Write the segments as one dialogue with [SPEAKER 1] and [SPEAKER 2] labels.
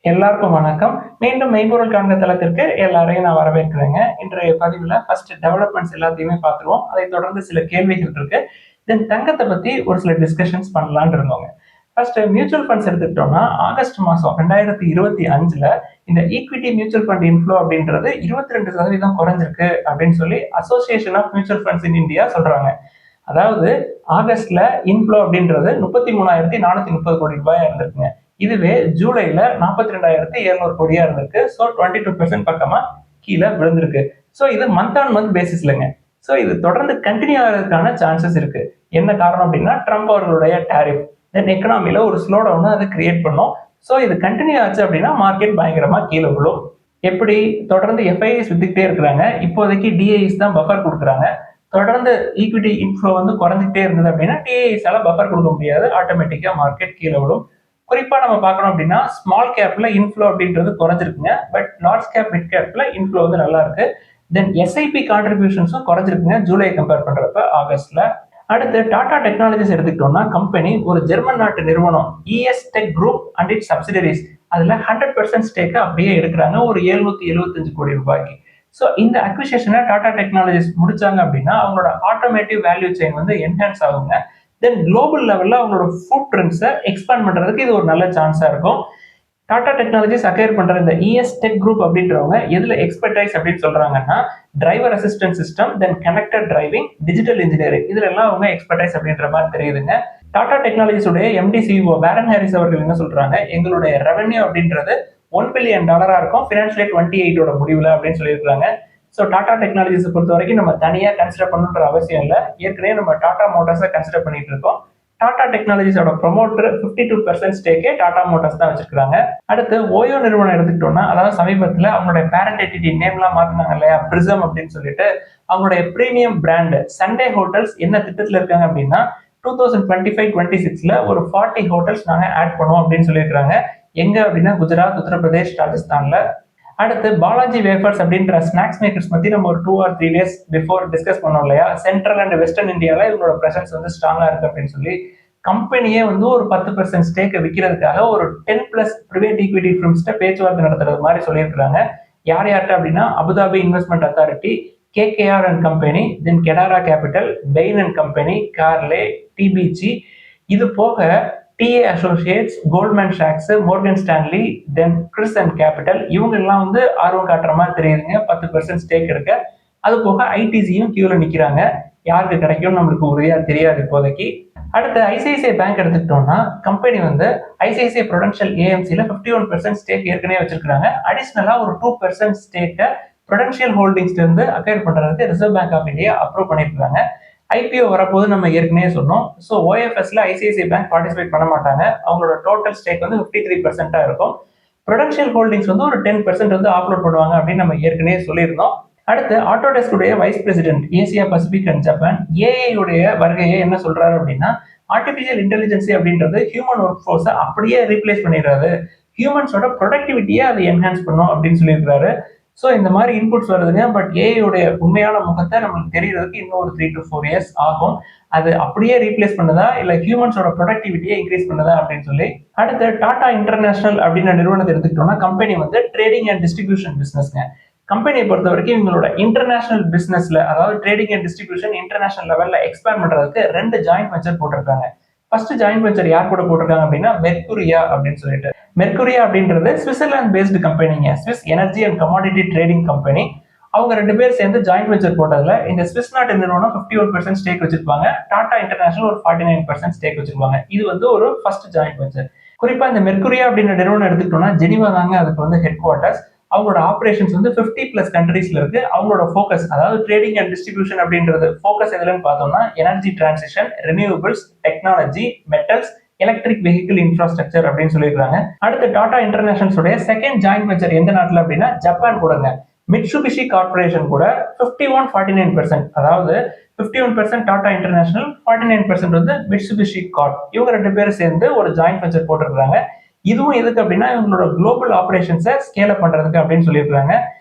[SPEAKER 1] எல்லாருக்கும் வணக்கம். மீண்டும் மெய்ப்பொருள் காண்க தளத்திற்கு எல்லாரையும் நான் வரவேற்கிறேங்க. இன்றைய பதிவுல ஃபர்ஸ்ட் டெவலப்மெண்ட்ஸ் எல்லாத்தையுமே பார்த்துருவோம். அதைத் தொடர்ந்து சில கேள்விகள் இருக்கு. தென் தங்கத்தை பத்தி ஒரு சில டிஸ்கஷன்ஸ் பண்ணலாம்னு இருந்தோங்க. ஃபர்ஸ்ட் மியூச்சுவல் ஃபண்ட்ஸ் எடுத்துக்கிட்டோம்னா ஆகஸ்ட் மாசம் 2025ல இந்த ஈக்விட்டி மியூச்சுவல் ஃபண்ட் இன்ஃப்ளோ அப்படின்றது 22% குறைஞ்சிருக்கு அப்படின்னு சொல்லி association of mutual funds in India சொல்றாங்க. அதாவது ஆகஸ்ட்ல இன்ஃப்ளோ அப்படின்றது 33,430 கோடி ரூபாயா இருந்திருக்குங்க. இதுவே ஜூலைல 42,700 கோடியா இருந்திருக்கு. ஸோ 22% பக்கமா கீழே விழுந்திருக்கு. ஸோ இது மந்த் ஆன் மந்த் பேசிஸ்லங்க. ஸோ இது தொடர்ந்து கண்டினியூ ஆகிறதுக்கான சான்சஸ் இருக்கு. என்ன காரணம் அப்படின்னா ட்ரம்ப் அவர்களுடைய டாரிஃப் தென் எக்கனாமில ஒரு ஸ்லோ டவுன் அதை கிரியேட் பண்ணும். ஸோ இது கண்டினியூ ஆச்சு அப்படின்னா மார்க்கெட் பயங்கரமா கீழே விழும். எப்படி தொடர்ந்து எஃப்ஐஎஸ் வித்துக்கிட்டே இருக்கிறாங்க. இப்போதைக்கு டிஐஎஸ் தான் பஃபர் கொடுக்குறாங்க. தொடர்ந்து ஈக்விட்டி இன்ஃப்ளோ குறைஞ்சிட்டே இருந்தது அப்படின்னா டிஐஎஸ்ஆல பஃபர் கொடுக்க முடியாது. ஆட்டோமேட்டிக்கா மார்க்கெட் கீழே விடும். குறிப்பா நம்ம பார்க்கணும் அப்படின்னா ஸ்மால் கேப்ல இன்ஃப்ளோ அப்படின்றது குறைஞ்சிருக்குங்க. பட் லார்ஜ் கேப் மிட் கேப்ல இன்ஃப்ளோ நல்லா இருக்கு. தென் எஸ்ஐபி கான்ட்ரிபியூஷன்ஸும் குறைஞ்சிருக்குங்க ஜூலை கம்பேர் பண்றப்ப ஆகஸ்ட்ல. அடுத்து டாடா டெக்னாலஜிஸ் எடுத்துக்கிட்டோம்னா கம்பெனி ஒரு ஜெர்மன் நாட்டு நிறுவனம் ES tech group and it subsidiaries அதுல 100% ஸ்டேக்கை அப்படியே எடுக்கிறாங்க ஒரு 775 கோடி ரூபாய்க்கு. ஸோ இந்த அக்விசிஷனை டாடா டெக்னாலஜிஸ் முடிச்சாங்க அப்படின்னா அவங்களோட ஆட்டோமேட்டிவ் வேல்யூ செயின் என்ஹான்ஸ் ஆகுங்க. தென் குளோபல் லெவல்ல அவங்களோட ஃபுட் பிரிண்ட்ஸை எக்ஸ்பேண்ட் பண்றதுக்கு இது ஒரு நல்ல சான்ஸா இருக்கும். டாடா டெக்னாலஜிஸ் அக்வயர் பண்ற இந்த இஎஸ் டெக் குரூப் அப்படின்றவங்க எதுல எக்ஸ்பர்டைஸ் அப்படின்னு சொல்றாங்கன்னா டிரைவர் அசிஸ்டன்ட் சிஸ்டம், தென் கனெக்டட் டிரைவிங், டிஜிட்டல் இன்ஜினியரிங் இதுல எல்லாம் அவங்க எக்ஸ்பர்டைஸ் அப்படின்ற மாதிரி தெரியுதுங்க. டாடா டெக்னாலஜிஸ் உடைய எம்டி சிஇஓ வாரன் ஹாரிஸ் அவர்கள் என்ன சொல்றாங்க, எங்களுடைய ரெவென்யூ அப்படின்றது $1 பில்லியன் இருக்கும் ஃபினான்ஷியல் 28 முடிவுல அப்படின்னு சொல்லியிருக்காங்க. ஸோ டாடா டெக்னாலஜிஸை பொறுத்த வரைக்கும் நம்ம தனியாக கன்சிடர் பண்ணணுன்ற அவசியம் இல்லை. ஏற்கனவே நம்ம டாடா மோட்டார்ஸை கன்சிடர் பண்ணிட்டு இருக்கோம். டாடா டெக்னாலஜிஸோட ப்ரொமோட்டர் 52% ஸ்டேக்கே டாடா மோட்டார்ஸ் தான் வச்சிருக்காங்க. அடுத்து ஓயோ நிறுவனம் எடுத்துக்கிட்டோம்னா அதாவது சமீபத்தில் அவங்களுடைய பேரண்ட் என்டிட்டி நேம்லாம் மாத்தினாங்க இல்லையா, பிரிசம் அப்படின்னு சொல்லிட்டு அவங்களுடைய பிரீமியம் பிராண்ட் சண்டே ஹோட்டல்ஸ் என்ன திட்டத்தில் இருக்காங்க அப்படின்னா 2025-26ல ஒரு 40 ஹோட்டல்ஸ் நாங்கள் ஆட் பண்ணுவோம் அப்படின்னு சொல்லியிருக்காங்க. எங்க அப்படின்னா குஜராத், உத்தரப்பிரதேஷ், ராஜஸ்தான்ல. அடுத்து பாலாஜி வேஃபர்ஸ் அப்படின்ற ஸ்நாக்ஸ் மேக்கர்ஸ் பத்தி நம்ம ஒரு 2 or 3 days பிஃபோர் டிஸ்கஸ் பண்ணோம் இல்லையா. சென்ட்ரல் அண்ட் வெஸ்டர்ன் இந்தியாவில் இவங்களோட பிரசன்ஸ் ஸ்ட்ராங்கா இருக்கு அப்படின்னு சொல்லி கம்பெனியே ஒரு 10% ஸ்டேக்கை விற்கிறதுக்காக ஒரு 10+ பிரைவேட் ஈக்விட்டி ஃபிர்ம்ஸ்ட பேச்சுவார்த்தை நடத்துறது மாதிரி சொல்லியிருக்காங்க. யார் யார்கிட்ட அப்படின்னா Abu Dhabi investment authority, KKR and company, then Kedaara capital, Bain and company, Carlyle, TPG, இது போக டிஏ அசோசியேட்ஸ், கோல்ட்மேன் சாக்ஸ், Morgan Stanley, then Chrys and capital இவங்க எல்லாம் ஆர்வம் காட்டுற மாதிரி தெரியுதுங்க 10% ஸ்டேக் எடுக்க. அது போக ஐடிசியும் கியூல நிக்கிறாங்க. யாருக்கு கிடைக்கும் நம்மளுக்கு உறுதியா தெரியாது இப்போதைக்கு. அடுத்து ஐசிஐசிஐ பேங்க் எடுத்துக்கிட்டோம்னா கம்பெனி ஐசிஐசிஐ ப்ரொடென்ஷியல் ஏஎம்சில 51% ஸ்டேக் ஏற்கனவே வச்சிருக்காங்க. அடிஷனலா ஒரு 2% ஸ்டேக்கை ப்ரொடென்ஷியல் ஹோல்டிங்ஸ்ல இருந்து அக்வயர் பண்றதுக்கு Reserve Bank of India approve பண்ணிருக்காங்க. ஐபிஓ வரப்போது நம்ம ஏற்கனவே சொன்னோம். ஸோ ஓஎஃப்எஸ்ல ஐசிஐசிஐ பேங்க் பார்ட்டிசிபேட் பண்ண மாட்டாங்க. அவங்களோட டோட்டல் ஸ்டேக் 53% இருக்கும். ப்ரொடென்ஷியல் ஹோல்டிங்ஸ் ஒரு 10% ஆப்லோட் பண்ணுவாங்க அப்படின்னு நம்ம ஏற்கனவே சொல்லியிருந்தோம். அடுத்து ஆட்டோடெஸ்க் உடைய vice president Asia Pacific and Japan AI உடைய வருகையை என்ன சொல்றாரு அப்படின்னா ஆர்டிபிஷியல் இன்டெலிஜென்சி அப்படின்றது ஹியூமன் ஒர்க் ஃபோர்ஸை அப்படியே ரீப்ளேஸ் பண்ணிடுறாரு, ஹியூமன்ஸோட ப்ரொடக்டிவிட்டியை அதை என்ஹான்ஸ் பண்ணும் அப்படின்னு சொல்லியிருக்காரு. ஸோ இந்த மாதிரி இன்புட்ஸ் வருதுங்க. பட் ஏஐயோடைய உண்மையான முகத்தை நம்மளுக்கு தெரியறதுக்கு இன்னும் ஒரு 3 to 4 years ஆகும். அது அப்படியே ரீப்ளேஸ் பண்ணதா இல்ல ஹியூமன்ஸோட ப்ரொடக்டிவிட்டியை இன்க்ரீஸ் பண்ணதா அப்படின்னு சொல்லி. அடுத்து டாடா இன்டர்நேஷனல் அப்படின்ற நிறுவனத்தை எடுத்துக்கிட்டோம்னா கம்பெனி ட்ரேடிங் அண்ட் டிஸ்ட்ரிபியூஷன் பிசினஸ்ங்க. கம்பெனியை பொறுத்த வரைக்கும் இவங்களோட இன்டர்நேஷனல் பிசினஸ்ல அதாவது ட்ரேடிங் அண்ட் டிஸ்ட்ரிபியூஷன் இன்டர்நேஷனல் லெவல்ல எக்ஸ்பேண்ட் பண்றதுக்கு 2 ஜாயிண்ட் வெஞ்சர் போட்டிருக்காங்க. ஃபர்ஸ்ட் ஜாயிண்ட் வெஞ்சர் யார் கூட போட்டிருக்காங்க அப்படின்னா மெர்குரியா அப்படின்னு சொல்லிட்டு. மெர்குரியா அப்படின்றது சுவிட்சர்லாந்து பேஸ்டு கம்பெனிங்க, Swiss energy and commodity trading company. அவங்க 2 பேர் சேர்ந்து ஜாயிண்ட் வெஞ்சர் போட்டதுல இந்த ஸ்விஸ் நாட்டு நிறுவனம் 51% ஸ்டேக் வச்சிருப்பாங்க. டாடா இன்டர்நேஷனல் ஒரு 49% ஸ்டேக் வச்சிருப்பாங்க. இது ஒரு ஃபர்ஸ்ட் ஜாயிண்ட் வெஞ்சர். குறிப்பா இந்த மெர்குரியா அப்படின்ற நிறுவனம் எடுத்துக்கிட்டோம்னா ஜெனிவா தாங்க அதுக்கு ஹெட் குவார்ட்டர்ஸ். அவங்களோட ஆபரேஷன்ஸ் 50+ கண்ட்ரீஸ்ல இருக்கு. அவங்களோட ஃபோக்கஸ் அதாவது ட்ரேடிங் அண்ட் டிஸ்ட்ரிபியூஷன் அப்படின்றது ஃபோக்கஸ் எதுலன்னு பார்த்தோம்னா energy transition, renewables, technology, metals, electric vehicle infrastructure அப்படின்னு சொல்லியிருக்காங்க. அடுத்து Tata international second joint venture எந்த நாட்டில் அப்படின்னா ஜப்பான் கூடங்க. மிட்சுபிஷி கார்பரேஷன் கூட 51-49%, அதாவது 51% டாடா இன்டர்நேஷனல், 49% மிட்சுபிஷி கார்ப். இவங்க 2 பேரும் சேர்ந்து ஒரு ஜாயிண்ட் வெஞ்சர் போட்டிருக்காங்க. இதுவும் எதுக்கு அப்படின்னா இவங்களோட குளோபல் ஆபரேஷன்ஸை ஸ்கேல் அப் பண்றதுக்கு அப்படின்னு சொல்லியிருக்காங்க.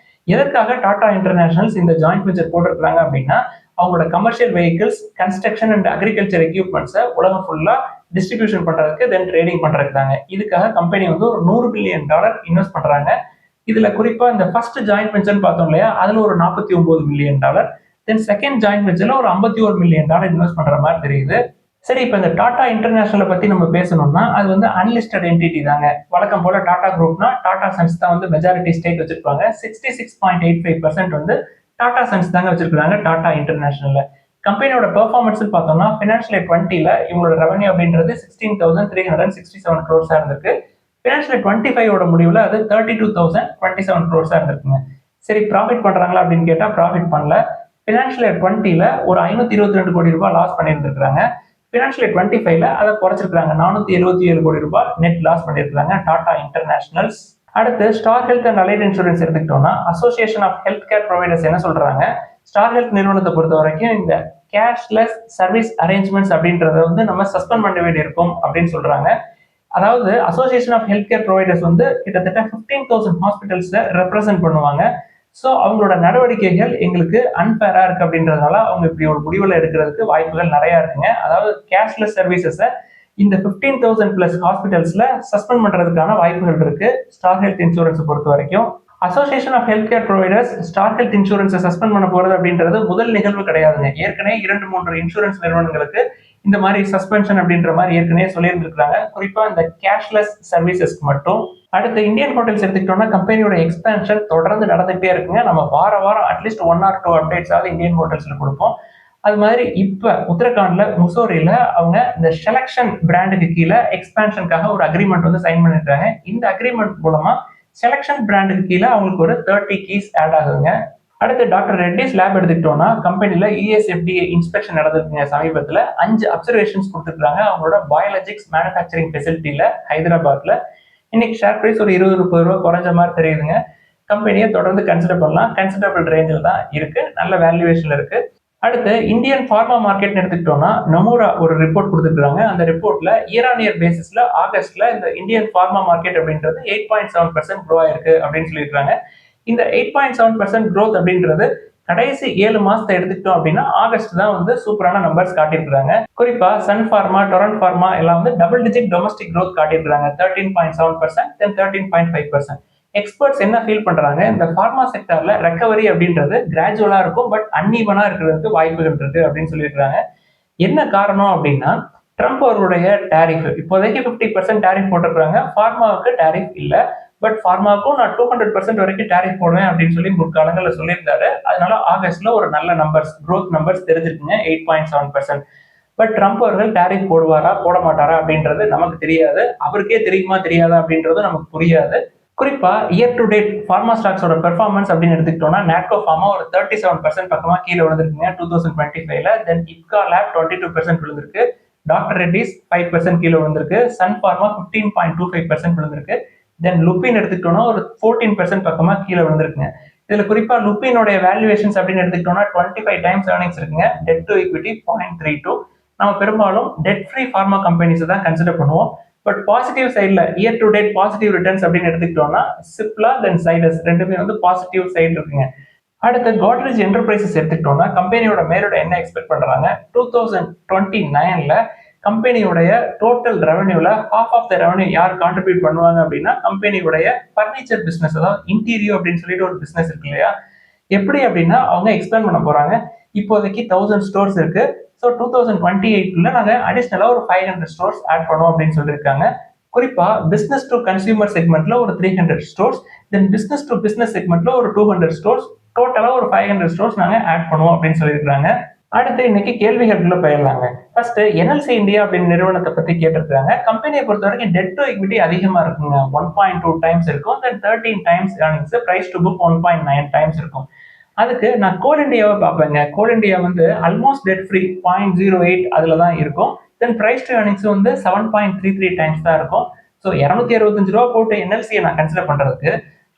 [SPEAKER 1] எதற்காக டாடா இன்டர்நேஷனல்ஸ் இந்த ஜாயிண்ட் வெஞ்சர் போட்டிருக்காங்க அப்படின்னா அவங்களோட commercial vehicles, construction and agriculture எக்யூப்மெண்ட்ஸை உலகம் ஃபுல்லா டிஸ்ட்ரிபியூஷன் பண்றதுக்கு தென் ட்ரேடிங் பண்றதுக்கு தாங்க. இதுக்காக கம்பெனி வந்து ஒரு $100 பில்லியன் இன்வெஸ்ட் பண்றாங்க. இதுல குறிப்பா இந்த ஃபர்ஸ்ட் ஜாயிண்ட் வெஞ்சர் பார்த்தோம் இல்லையா, அதுல ஒரு $49 மில்லியன், தென் செகண்ட் ஜாயிண்ட் வெஞ்சர்ல ஒரு $51 மில்லியன் இன்வெஸ்ட் பண்ற மாதிரி தெரியுது. சரி, இப்போ இந்த டாடா இன்டர்நேஷனலை பத்தி நம்ம பேசணும்னா அது வந்து அன்லிஸ்டட் என்டிட்டி தாங்க. வழக்கம் போல டாடா குரூப்னா டாடா சன்ஸ் தான் வந்து மெஜாரிட்டி ஸ்டேக் வச்சிருப்பாங்க. 66.85% வந்து டாடா சன்ஸ் தாங்க வச்சிருக்காங்க டாடா இன்டர்நேஷனல்ல. கம்பெனியோட பெர்ஃபார்மன்ஸ் பார்த்தோம்னா ஃபினான்ஷியல் 20ல இவங்களோட ரெவன்யூ அப்படின்றது 16,367 crores இருந்திருக்கு. ஃபினான்ஷியல் 25 முடிவுல அது 32,027 crores இருந்திருக்குங்க. சரி, ப்ராஃபிட் பண்றாங்களா அப்படின்னு கேட்டா ப்ராஃபிட் பண்ணல. ஃபினான்ஷியல் 20ல ஒரு 522 கோடி ரூபாய் லாஸ் பண்ணியிருந்திருக்காங்க. ஃபினான்ஷியல் 25ல அதை குறைச்சிருக்காங்க. 477 கோடி ரூபாய் நெட் லாஸ் பண்ணியிருக்காங்க டாடா இன்டர்நேஷனல்ஸ். அடுத்து star health and allied insurance எடுத்துக்கிட்டோம்னா association of health care providers என்ன சொல்றாங்க, ஸ்டார் ஹெல்த் நிறுவனத்தை பொறுத்த வரைக்கும் இந்த கேஷ்லெஸ் சர்வீஸ் அரேஞ்ச்மெண்ட்ஸ் அப்படின்றத வந்து நம்ம சஸ்பெண்ட் பண்ண வேண்டி இருக்கும் அப்படின்னு சொல்றாங்க. அதாவது association of health care providers வந்து கிட்டத்தட்ட 15,000 ஹாஸ்பிட்டல்ஸை ரெப்ரசென்ட் பண்ணுவாங்க. ஸோ அவங்களோட நடவடிக்கைகள் எங்களுக்கு அன்பேரா இருக்கு அப்படின்றதுனால அவங்க இப்படி ஒரு முடிவுல எடுக்கிறதுக்கு வாய்ப்புகள் நிறைய இருக்குங்க. அதாவது கேஷ்லெஸ் சர்வீசஸை இந்த 15,000+ ஹாஸ்பிட்டல்ஸ்ல சஸ்பெண்ட் பண்றதுக்கான வாய்ப்புகள் இருக்கு ஸ்டார் ஹெல்த் இன்சூரன்ஸ் பொறுத்த வரைக்கும். Association of health care providers star health இன்சூரன்ஸை சஸ்பெண்ட் பண்ண போறது அப்படின்றது முதல் நிகழ்வு கிடையாதுங்க. ஏற்கனவே 2-3 இன்சூரன்ஸ் நிறுவனங்களுக்கு இந்த மாதிரி சஸ்பென்ஷன் அப்படின்ற மாதிரி ஏற்கனவே சொல்லியிருந்திருக்காங்க, குறிப்பா இந்த கேஷ்லெஸ் சர்வீசஸ்க்கு மட்டும். அடுத்து இந்தியன் ஹோட்டல்ஸ் எடுத்துக்கிட்டோம்னா கம்பெனியோட எக்ஸ்பேன்ஷன் தொடர்ந்து நடந்துகிட்டே இருக்குங்க. நம்ம வாரம் அட்லீஸ்ட் 1 or 2 அப்டேட்ஸாவது இந்தியன் ஹோட்டல்ஸ்ல கொடுப்போம். அது மாதிரி இப்ப உத்தரகாண்ட்ல முசோரியில அவங்க இந்த செலக்ஷன் பிராண்டுக்கு கீழே எக்ஸ்பேன்ஷனுக்காக ஒரு அக்ரிமெண்ட் வந்து சைன் பண்ணிருக்காங்க. இந்த அக்ரிமெண்ட் மூலமா செலக்ஷன் பிராண்டுக்கு கீழே அவங்களுக்கு ஒரு 30 keys ஆட் ஆகுதுங்க. அடுத்து டாக்டர் ரெட்டிஸ் லேப் எடுத்துக்கிட்டோம்னா கம்பெனில ESFDA இன்ஸ்பெக்ஷன் நடந்திருக்குங்க. சமீபத்தில் 5 அப்சர்வேஷன்ஸ் கொடுத்துருக்காங்க அவங்களோட பயாலஜிக்ஸ் மேனுஃபேக்சரிங் ஃபெசிலிட்டியில ஹைதராபாத்ல. இன்னைக்கு ஷேர் பிரைஸ் ஒரு 20-30 ரூபாய் குறைஞ்ச மாதிரி தெரியுதுங்க. கம்பெனியை தொடர்ந்து கன்சிடர் பண்ணலாம். கன்சிடரபிள் ரேஞ்சில் தான் இருக்கு, நல்ல வேல்யூவேஷன்ல இருக்கு. அடுத்து இந்தியன் ஃபார்மா மார்க்கெட் எடுத்துக்கிட்டோம்னா நொமூரா ஒரு ரிப்போர்ட் கொடுத்துருக்காங்க. அந்த ரிப்போர்ட்ல இயர் ஆன் இயர் பேசிஸ்ல ஆகஸ்ட்ல இந்த இந்தியன் ஃபார்மா மார்க்கெட் அப்படின்றது 8.7% க்ரோ ஆயிருக்கு அப்படின்னு சொல்லியிருக்காங்க. இந்த 8.7% க்ரோத் அப்படின்றது கடைசி 7 மாசத்தை எடுத்துக்கிட்டோம் அப்படின்னா ஆகஸ்ட் தான் வந்து சூப்பரான நம்பர்ஸ் காட்டியிருக்காங்க. குறிப்பா சன் ஃபார்மா, டொரண்ட் ஃபார்மா எல்லாம் வந்து டபுள் டிஜிட் டொமஸ்டிக் க்ரோத் காட்டியிருக்காங்க. 13.7%, then 13.5%. எக்ஸ்பர்ட்ஸ் என்ன ஃபீல் பண்றாங்க, இந்த ஃபார்மா செக்டர்ல ரெக்கவரி அப்படின்றது கிராஜுவலா இருக்கும், பட் அன்ஈவனா இருக்கிறதுக்கு வாய்ப்புகள் இருக்கு அப்படின்னு சொல்லியிருக்காங்க. என்ன காரணம் அப்படின்னா ட்ரம்ப் அவர்களுடைய டாரிஃப் இப்போதைக்கு 50% டாரிஃப் போட்டிருக்காங்க. ஃபார்மாவுக்கு டாரிஃப் இல்லை, பட் ஃபார்மாவுக்கும் நான் 200% வரைக்கும் டாரிஃப் போடுவேன் அப்படின்னு சொல்லி முற்காலங்களில் சொல்லியிருந்தாரு. அதனால ஆகஸ்ட்ல ஒரு நல்ல நம்பர்ஸ் க்ரோத் நம்பர்ஸ் தெரிஞ்சிருக்குங்க 8.7%. பட் ட்ரம்ப் அவர்கள் டாரிஃப் போடுவாரா போட மாட்டாரா அப்படின்றது நமக்கு தெரியாது. அவருக்கே தெரியுமா தெரியாதா அப்படின்றது நமக்கு புரியாது. குறிப்பா இயர் டு டேட் ஃபார்மா ஸ்டாக்ஸோட பெர்ஃபார்மன்ஸ் அப்படின்னு எடுத்துக்கிட்டோம்னா நாட்கோ ஃபார்மா ஒரு 37% பக்கமா கீழே விழுந்திருக்குங்க 2025ல. தென் இப்கா லேப் 22% விழுந்திருக்கு. டாக்டர் ரெட்டிஸ் 5% கீழே விழுந்திருக்கு. சன் ஃபார்மா 15.25% விழுந்திருக்கு. தென் லுபின் எடுத்துக்கிட்டோம்னா ஒரு 14% பக்கமா கீழே விழுந்திருக்குங்க. இதுல குறிப்பா லுபினோட வேல்யூவேஷன்ஸ் அப்படின்னு எடுத்துக்கிட்டோம்னா 25 times earnings இருக்குங்க. Debt to equity 0.32. நம்ம பெரும்பாலும் டெட் ஃப்ரீ ஃபார்மா கம்பெனிஸ் தான் கன்சிடர் பண்ணுவோம். பட் பாசிட்டிவ் சைட்ல year to date positive returns அப்படின்னு எடுத்துக்கிட்டோம்னா சிப்லா தென் சைடஸ் ரெண்டுமே வந்து பாசிட்டிவ் சைடு இருக்குங்க. அடுத்து கோத்ரேஜ் என்டர்பிரைசஸ் எடுத்துக்கிட்டோம்னா கம்பெனியோட மேலோட என்ன எக்ஸ்பெக்ட் பண்றாங்க, 2029ல கம்பெனியோடைய டோட்டல் ரெவன்யூல ஹாஃப் ஆஃப் த ரெவன்யூ யார் கான்ட்ரிபியூட் பண்ணுவாங்க அப்படின்னா கம்பெனியோடைய ஃபர்னிச்சர் பிசினஸ், அதாவது இன்டீரியோ அப்படின்னு சொல்லிட்டு ஒரு பிசினஸ் இருக்கு இல்லையா. எப்படி அப்படின்னா அவங்க எக்ஸ்பிளைன் பண்ண போறாங்க. இப்போதைக்கு 1000 ஸ்டோர்ஸ் இருக்கு. ஸோ 2028ல நாங்கள் அடிஷ்னலாக ஒரு 500 ஸ்டோர்ஸ் ஆட் பண்ணுவோம் அப்படின்னு சொல்லியிருக்காங்க. குறிப்பா பிசினஸ் டு கன்சியூமர் செக்மெண்ட்ல ஒரு 300 stores, then business to business செக்மெண்ட்ல ஒரு 200 ஸ்டோர்ஸ், டோட்டலா ஒரு 500 ஸ்டோர்ஸ் நாங்க ஆட் பண்ணுவோம் அப்படின்னு சொல்லியிருக்காங்க. அடுத்து இன்னைக்கு கேள்விகளுக்குள்ள போயிடலாங்க. ஃபர்ஸ்ட் NLC இந்தியா அப்படின்னு நிறுவனத்தை பத்தி கேட்டிருக்காங்க. கம்பெனியை பொறுத்த வரைக்கும் டெட் டு ஈக்விட்டி அதிகமா இருக்குங்க. 1.2 times இருக்கும். Then 13 times earnings, price to book 1.9 times இருக்கும். அதுக்கு நான் கோல் இண்டியாவை பார்ப்பேங்க. கோல் இண்டியா வந்து ஆல்மோஸ்ட் டெட் ஃப்ரீ 0.08 அதுல தான் இருக்கும். தென் பிரைஸ் டு earnings வந்து 7.33 times தான் இருக்கும். ஸோ 265 ரூபா போட்டு NLC நான் கன்சிடர் பண்றதுக்கு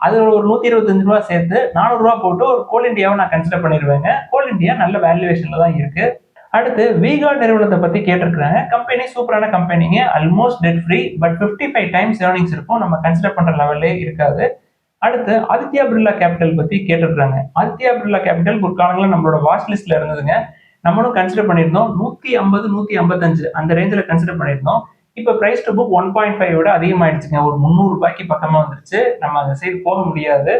[SPEAKER 1] அது ஒரு 125 ரூபா சேர்த்து 400 ரூபா போட்டு ஒரு கோல் இண்டியாவை நான் கன்சிடர் பண்ணிடுவேங்க. கோல் இண்டியா நல்ல வேல்யூவேஷன்ல தான் இருக்கு. அடுத்து V-Guard நிறுவனத்தை பத்தி கேட்டிருக்காங்க. கம்பெனி சூப்பரான கம்பெனிங்க, almost debt free, but 55 times earnings இருக்கும். நம்ம கன்சிடர் பண்ற லெவல்லே இருக்காது. அடுத்து ஆதித்யா பிர்லா கேபிட்டல் பத்தி கேட்டிருக்காங்க. ஆதித்யா பிர்லா கேபிட்டல் ஒரு காலங்களில் நம்மளோட வாட்ச் லிஸ்ட்ல இருந்ததுங்க. நம்மளும் கன்சிடர் பண்ணியிருந்தோம் 150 155 அந்த ரேஞ்சில் கன்சிடர் பண்ணியிருந்தோம். இப்போ பிரைஸ் டு புக் 1.5 விட அதிகமாயிடுச்சுங்க. ஒரு 300 ரூபாய்க்கு பக்கமா வந்துருச்சு. நம்ம அந்த சைடு போக முடியாது.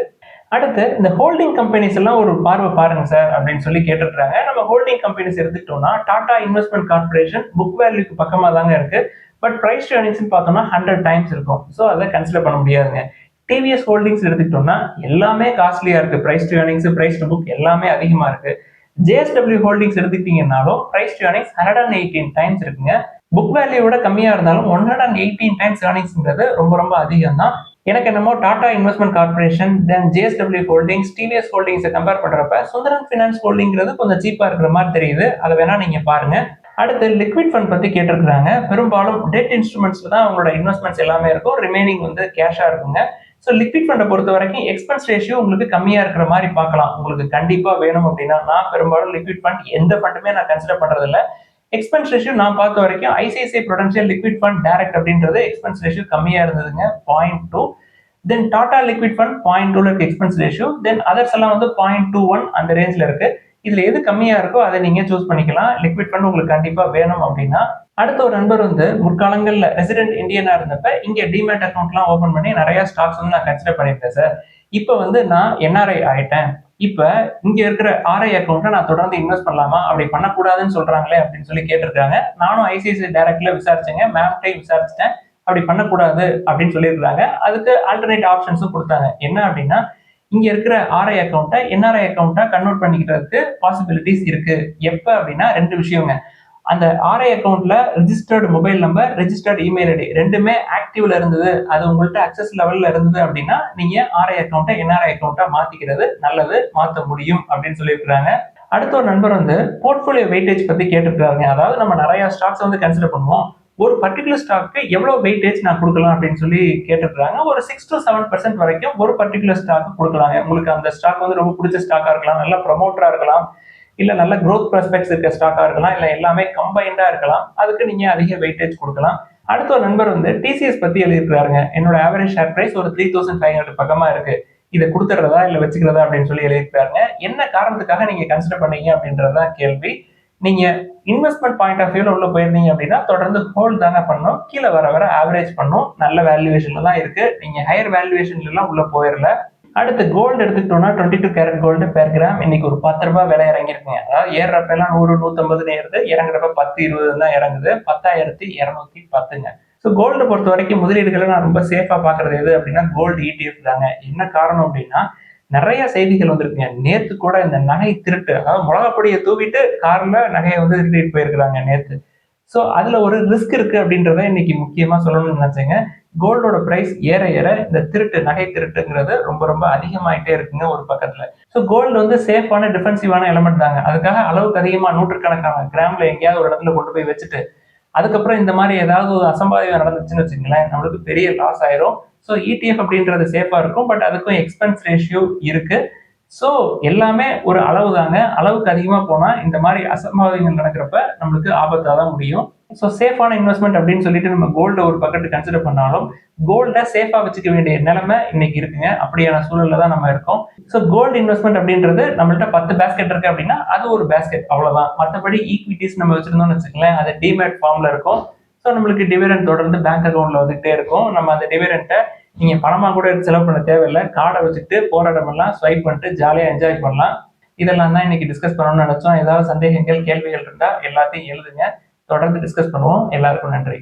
[SPEAKER 1] அடுத்து இந்த ஹோல்டிங் கம்பெனிஸ் எல்லாம் ஒரு பார்வை பாருங்க சார் அப்படின்னு சொல்லி கேட்டுருக்காங்க. நம்ம ஹோல்டிங் கம்பெனிஸ் எடுத்துக்கிட்டோம்னா டாடா இன்வெஸ்ட்மெண்ட் கார்பரேஷன் புக் வேல்யூக்கு பக்கமா தாங்க இருக்கு. பட் பிரைஸ் டு ஏர்னிங்ஸ் பார்த்தோம்னா 100 டைம்ஸ் இருக்கும். ஸோ அதை கன்சிடர் பண்ண முடியாதுங்க. டிவிஎஸ் ஹோல்டிங்ஸ் எடுத்துக்கிட்டோம்னா எல்லாமே காஸ்ட்லியா இருக்கு. Price to earnings, price to book எல்லாமே அதிகமா இருக்கு. ஜேஎஸ்டபிள்யூ ஹோல்டிங்ஸ் எடுத்துக்கிட்டீங்கன்னாலும் பிரைஸ் டு ஏர்னிங்ஸ் 118 டைம்ஸ் இருக்குங்க. புக் வேல்யூ விட கம்மியா இருந்தாலும் 118 டைம்ஸ் ஏர்னிங்ஸ்ங்கிறது ரொம்ப ரொம்ப அதிகம் தான். எனக்கு என்னமோ டாடா இன்வெஸ்ட்மெண்ட் கார்பரேஷன், தென் ஜேஎஸ்டபிள்யூ ஹோல்டிங்ஸ், டிவிஎஸ் ஹோல்டிங்ஸை கம்பேர் பண்றப்ப சுந்தரன் ஃபினான்ஸ் ஹோல்டிங்கிறது கொஞ்சம் சீப்பா இருக்கிற மாதிரி தெரியுது. அதை வேணா நீங்க பாருங்க. அடுத்து லிக்விட் ஃபண்ட் பத்தி கேட்டிருக்காங்க. பெரும்பாலும் டெட் இன்ஸ்ட்ருமெண்ட்ஸ்ல தான் அவங்களோட இன்வெஸ்ட்மெண்ட்ஸ் எல்லாமே இருக்கும். ரிமைனிங் வந்து கேஷா இருக்குங்க. ஸோ லிக்விட் ஃபண்டை பொறுத்த வரைக்கும் எக்ஸ்பென்ஸ் ரேஷியோ உங்களுக்கு கம்மியா இருக்கிற மாதிரி பார்க்கலாம். உங்களுக்கு கண்டிப்பா வேணும் அப்படின்னா நான் பெரும்பாலும் லிக்விட் ஃபண்ட் எந்த ஃபண்டுமே நான் கன்சிடர் பண்றது இல்லை. எக்ஸ்பென்ஸ் ரேஷியோ நான் பார்த்த வரைக்கும் ICICI Prudential liquid fund direct அப்படின்றது எக்ஸ்பென்ஸ் ரேஷியோ கம்மியா இருந்ததுங்க, 0.2. தென் டாடா லிக்விட் ஃபண்ட் 0.2ல இருக்கு எக்ஸ்பென்ஸ் ரேஷியோ. தென் அதர்ஸ் எல்லாம் வந்து 0.21 அந்த ரேஞ்சில் இருக்கு. இதுல எது கம்மியா இருக்கோ அதை நீங்க சூஸ் பண்ணிக்கலாம். லிக்விட் ஃபண்ட் உங்களுக்கு கண்டிப்பா வேணும் அப்படின்னா. அடுத்த ஒரு நண்பர் வந்து முற்காலங்கள்ல ரெசிடென்ட் இந்தியனா இருந்தப்ப இங்க டிமேட் அக்கௌண்ட்லாம் ஓபன் பண்ணி நிறைய ஸ்டாக்ஸ் வந்து நான் கன்சிடர் பண்ணியிருக்கேன் சார். இப்போ வந்து நான் என்ஆர்ஐ ஆயிட்டேன். இப்ப இங்க இருக்கிற ஆர்ஐ அக்கௌண்ட்டை நான் தொடர்ந்து இன்வெஸ்ட் பண்ணலாமா, அப்படி பண்ணக்கூடாதுன்னு சொல்றாங்களே அப்படின்னு சொல்லி கேட்டிருக்காங்க. நானும் ஐசிஐசிஐ டைரக்ட்ல விசாரிச்சேங்க, மேம்கிட்டையும் விசாரிச்சிட்டேன். அப்படி பண்ணக்கூடாது அப்படின்னு சொல்லியிருக்காங்க. அதுக்கு ஆல்டர்னேட் ஆப்ஷன்ஸும் கொடுத்தாங்க. என்ன அப்படின்னா இங்க இருக்கிற ஆர்ஐ அக்கௌண்ட்டை என்ஆர்ஐ அக்கௌண்ட்டா கன்வெர்ட் பண்ணிக்கிறதுக்கு பாசிபிலிட்டிஸ் இருக்கு. எப்ப அப்படின்னா 2 விஷயங்க. அந்த ஆர்ஐ அக்கௌண்ட்ல registered mobile number, registered email ID ரெண்டுமே ஆக்டிவ்ல இருந்தது, அது உங்கள்ட்ட அக்சஸ் லெவல்ல இருந்தது அப்படின்னா நீங்க ஆர்ஐ அக்கௌண்ட்டை என்ஆர்ஐ அக்கௌண்ட்டா மாத்திக்கிறது நல்லது, மாத்த முடியும் அப்படின்னு சொல்லியிருக்காங்க. அடுத்த ஒரு நண்பர் வந்து போர்ட்ஃபோலியோ வெயிட்டேஜ் பத்தி கேட்டிருக்காங்க. அதாவது நம்ம நிறைய ஸ்டாக்ஸ் வந்து கன்சிடர் பண்ணுவோம். ஒரு பர்டிகுலர் ஸ்டாக்கு எவ்வளவு வெயிட்டேஜ் நான் கொடுக்கலாம் அப்படின்னு சொல்லி கேட்டிருக்காங்க. ஒரு 6 to 7% வரைக்கும் ஒரு பர்டிகுலர் ஸ்டாக்கு கொடுக்கலாங்க. உங்களுக்கு அந்த ஸ்டாக் வந்து ரொம்ப பிடிச்ச ஸ்டாக்கா இருக்கலாம், நல்ல ப்ரொமோட்டரா இருக்கலாம், இல்ல நல்ல க்ரோத் ப்ராஸ்பெக்ட்ஸ் இருக்க ஸ்டாக்கா இருக்கலாம், இல்ல எல்லாமே கம்பைண்டா இருக்கலாம். அதுக்கு நீங்க அதிக வெயிட்டேஜ் கொடுக்கலாம். அடுத்த ஒரு நண்பர் வந்து டிசிஎஸ் பத்தி எழுதியிருக்காருங்க. என்னோட ஆவரேஜ் ஷேர் பிரைஸ் ஒரு 3500 பக்கமா இருக்கு, இதை கொடுத்துறதா இல்ல வச்சுக்கிறதா அப்படின்னு சொல்லி எழுதியிருக்காருங்க. என்ன காரணத்துக்காக நீங்க கன்சிடர் பண்ணீங்க அப்படின்றதுதான் கேள்வி. நீங்க இன்வெஸ்ட்மெண்ட் பாயிண்ட் ஆஃப் வியூல உள்ள போயிருந்தீங்க அப்படின்னா தொடர்ந்து ஹோல்ட் தாங்க பண்ணும். கீழே வர வர ஆவரேஜ் பண்ணும். நல்ல வேல்யூவேஷன்ல தான் இருக்கு. நீங்க ஹையர் வேல்யூவேஷன்ல எல்லாம் உள்ள போயிடல. அடுத்து கோல்டு எடுத்துக்கிட்டோம்னா 22 கேரட் கோல்டு பெர் கிராம் இன்னைக்கு ஒரு 10 ரூபாய் விலை இறங்கிருக்குங்க. அதாவது ஏறுறப்ப எல்லாம் 100 150 ஏறுது, இறங்குறப்ப 10 20 தான் இறங்குது. 10,210ங்க. ஸோ கோல்டு பொறுத்த வரைக்கும் முதலீடுகளை நான் ரொம்ப சேஃபா பாக்குறது எது அப்படின்னா கோல்டு ETF தாங்க. என்ன காரணம் அப்படின்னா நிறைய செய்திகள் வந்திருக்குங்க. நேத்து கூட இந்த நகை திருட்டு, அதாவது மிளகாப்பொடியை தூவிட்டு கார்ல நகையை வந்து திருட்டிட்டு போயிருக்கிறாங்க நேத்து. ஸோ அதுல ஒரு ரிஸ்க் இருக்கு அப்படின்றத இன்னைக்கு முக்கியமா சொல்லணும்னு நினைச்சேங்க. கோல்டோட பிரைஸ் ஏற ஏற இந்த திருட்டு, நகை திருட்டுங்கிறது ரொம்ப ரொம்ப அதிகமாயிட்டே இருக்குங்க ஒரு பக்கத்துல. ஸோ கோல்டு வந்து சேஃபான டிஃபென்சிவான எலமெண்ட் தாங்க. அதுக்காக அளவுக்கு அதிகமா நூற்றுக்கணக்கான கிராம்ல எங்கேயாவது ஒரு இடத்துல கொண்டு போய் வச்சுட்டு அதுக்கப்புறம் இந்த மாதிரி ஏதாவது ஒரு அசம்பாவிதம் நடந்துச்சுன்னு வச்சுங்களேன், நம்மளுக்கு பெரிய லாஸ் ஆயிரும். ஸோ ETF அப்படின்றது சேஃபா இருக்கும், பட் அதுக்கும் எக்ஸ்பென்ஸ் ரேஷியோ இருக்கு. ஸோ எல்லாமே ஒரு அளவு தாங்க. அளவுக்கு அதிகமா போனா இந்த மாதிரி அசம்பாவிதங்கள் நடக்கிறப்ப நம்மளுக்கு ஆபத்தா தான் முடியும். ஸோ சேஃபான இன்வெஸ்ட்மெண்ட் அப்படின்னு சொல்லிட்டு நம்ம கோல்டு ஒரு பக்கெட் கன்சிடர் பண்ணாலும் கோல்டை சேஃபா வச்சுக்க வேண்டிய நிலைமை இன்னைக்கு இருக்குங்க. அப்படியான சூழல்ல தான் நம்ம இருக்கோம். ஸோ கோல்டு இன்வெஸ்ட்மெண்ட் அப்படின்றது நம்மள்ட்ட 10 பேஸ்கெட் இருக்கு அப்படின்னா அது ஒரு பேஸ்கெட், அவ்வளவுதான். மற்றபடி ஈக்விட்டிஸ் நம்ம வச்சிருந்தோம்னு வச்சுக்கலாம், அது டிமேட் ஃபார்ம்ல இருக்கும். ஸோ நம்மளுக்கு டிவிடெண்ட் தொடர்ந்து பேங்க் அக்கௌண்ட்ல வந்துகிட்டே இருக்கும். நம்ம அந்த டிவிடெண்ட்டை நீங்க பணமா கூட செலவு பண்ண தேவையில்லை. கார்டை வச்சுட்டு போற இடமெல்லாம் ஸ்வைப் பண்ணிட்டு ஜாலியா என்ஜாய் பண்ணலாம். இதெல்லாம் தான் இன்னைக்கு டிஸ்கஸ் பண்ணணும்னு நினைச்சோம். ஏதாவது சந்தேகங்கள் கேள்விகள் இருந்தா எல்லாத்தையும் எழுதுங்க. தொடர்ந்து டிஸ்கஸ் பண்ணுவோம். எல்லாருக்கும் நன்றி.